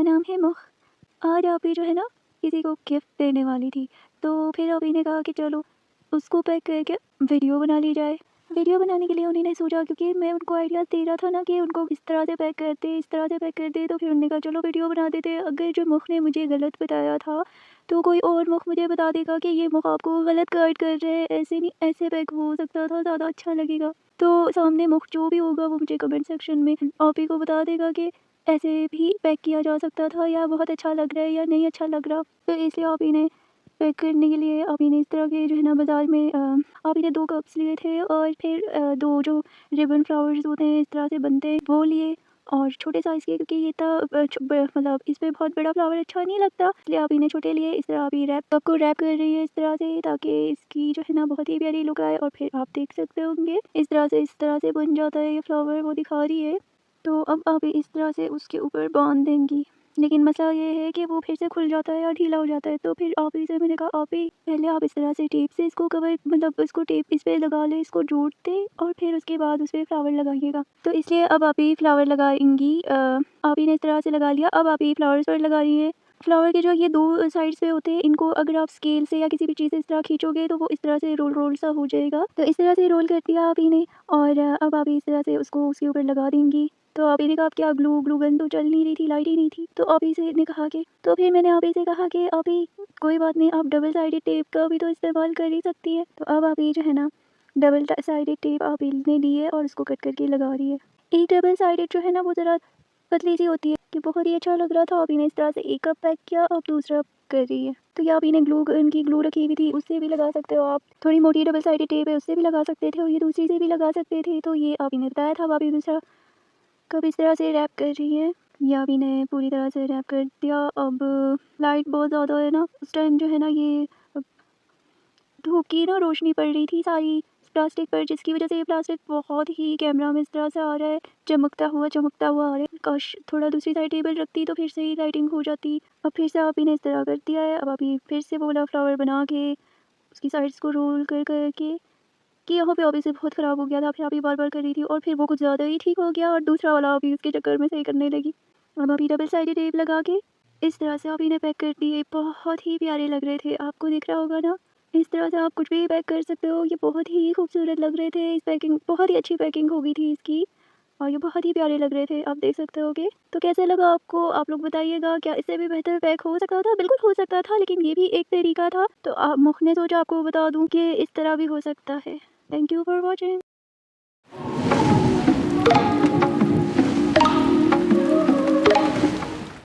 नाम है मुख। आज आप ही जो है ना किसी को गिफ्ट देने वाली थी, तो फिर आप ही ने कहा कि चलो उसको पैक करके वीडियो बना ली जाए। वीडियो बनाने के लिए उन्होंने सोचा, क्योंकि मैं उनको आइडियाज़ दे रहा था ना कि उनको इस तरह से पैक करते, इस तरह से पैक करते, तो फिर उन्होंने कहा चलो वीडियो बना देते। अगर जो मुख ने मुझे गलत बताया था तो कोई और मुख मुझे बता देगा कि ये मुख आपको गलत गाइड कर रहे हैं, ऐसे नहीं, ऐसे पैक हो सकता था, ज़्यादा अच्छा लगेगा। तो सामने मुख जो भी होगा वो मुझे कमेंट सेक्शन में आप ही को बता देगा कि ऐसे भी पैक किया जा सकता था, या बहुत अच्छा लग रहा है या नहीं अच्छा लग रहा। तो इसलिए आप ही ने पैक करने के लिए आप ही ने इस तरह के जो है ना बाज़ार में आप ही ने 2 कप्स लिए थे, और फिर 2 जो रिबन फ्लावर्स होते हैं इस तरह से बनते हैं वो लिए, और छोटे साइज़ के, क्योंकि ये तो मतलब इसमें बहुत बड़ा फ्लावर अच्छा नहीं लगता, इसलिए आप ही ने छोटे लिए। इस तरह आप ही रैप कप को रैप कर रही है इस तरह से, ताकि इसकी जो है ना बहुत ही प्यारी लुक आए। और फिर आप देख सकते होंगे इस तरह से बन जाता है ये फ्लावर, वो दिखा रही है। तो अब आप इस तरह से उसके ऊपर बांध देंगी, लेकिन मसला ये है कि वो फिर से खुल जाता है या ढीला हो जाता है। तो फिर आप ही से मैंने कहा आप ही पहले आप इस तरह से टेप से इसको कवर, मतलब इसको टेप इस पे लगा ले, इसको जोड़ दे, और फिर उसके बाद उस पर फ्लावर लगाइएगा। तो इसलिए अब आप ही फ्लावर लगाएंगी। आप ही ने इस तरह से लगा लिया। अब आप ही फ्लावर्स पर लगा रही है। फ्लावर के जो ये 2 साइड्स पे होते हैं, इनको अगर आप स्केल से या किसी भी चीज़ से इस तरह खींचोगे तो वो इस तरह से रोल रोल सा हो जाएगा। तो इस तरह से रोल कर दिया आप ही ने, और अब आप इस तरह से उसको उसके ऊपर लगा देंगी। तो आप ही ने कहा क्या ग्लू गन तो चल नहीं रही थी, लाइट ही नहीं थी। तो आप ही से ने कहा कि, तो फिर मैंने आप ही से कहा कि आप ही कोई बात नहीं, आप डबल साइडेड टेप का भी तो इस्तेमाल कर ही सकती है। तो अब आप ही जो है ना डबल साइडेड टेप आप ही ने ली है और उसको कट करके लगा रही है। एक डबल साइडेड जो है ना वो ज़रा पतली सी होती है, कि बहुत ही अच्छा लग रहा था। आप ही ने इस तरह से एक कप पैक किया, अब दूसरा कर रही है। तो ये आप ही ने ग्लू गन की ग्लू रखी हुई थी, उससे भी लगा सकते हो आप। थोड़ी मोटी डबल साइडेड टेप है, उससे भी लगा सकते थे, और ये दूसरी से भी लगा सकते थे। तो ये आप ही ने बताया था। अब आप ही दूसरा कब इस तरह से रैप कर रही है, या अभी ने पूरी तरह से रैप कर दिया। अब लाइट बहुत ज़्यादा है ना, उस टाइम जो है ना ये धूप की ना रोशनी पड़ रही थी सारी प्लास्टिक पर, जिसकी वजह से ये प्लास्टिक बहुत ही कैमरा में इस तरह से आ रहा है, चमकता हुआ आ रहा है। काश थोड़ा दूसरी साइड टेबल रखती तो फिर से ही लाइटिंग हो जाती। अब फिर से आप ही ने इस तरह कर दिया है। अब अभी फिर से बोला फ्लावर बना के उसकी साइड्स को रोल कर कर के, कि यहाँ पे अभी से बहुत ख़राब हो गया था, फिर अभी बार-बार कर रही थी, और फिर वो कुछ ज़्यादा ही ठीक हो गया, और दूसरा वाला अभी उसके चक्कर में सही करने लगी। अब अभी डबल साइडेड टेप लगा के इस तरह से अभी ने पैक कर दिए। बहुत ही प्यारे लग रहे थे, आपको दिख रहा होगा ना। इस तरह से आप कुछ भी पैक कर सकते हो। ये बहुत ही खूबसूरत लग रहे थे। इस पैकिंग बहुत ही अच्छी पैकिंग हो गई थी इसकी, और ये बहुत ही प्यारे लग रहे थे, आप देख सकते होगे। तो कैसा लगा आपको, आप लोग बताइएगा। क्या इससे भी बेहतर पैक हो सकता था? बिल्कुल हो सकता था, लेकिन ये भी एक तरीका था। तो मुख ने सोचा आपको बता दूं कि इस तरह भी हो सकता है। Thank you for watching.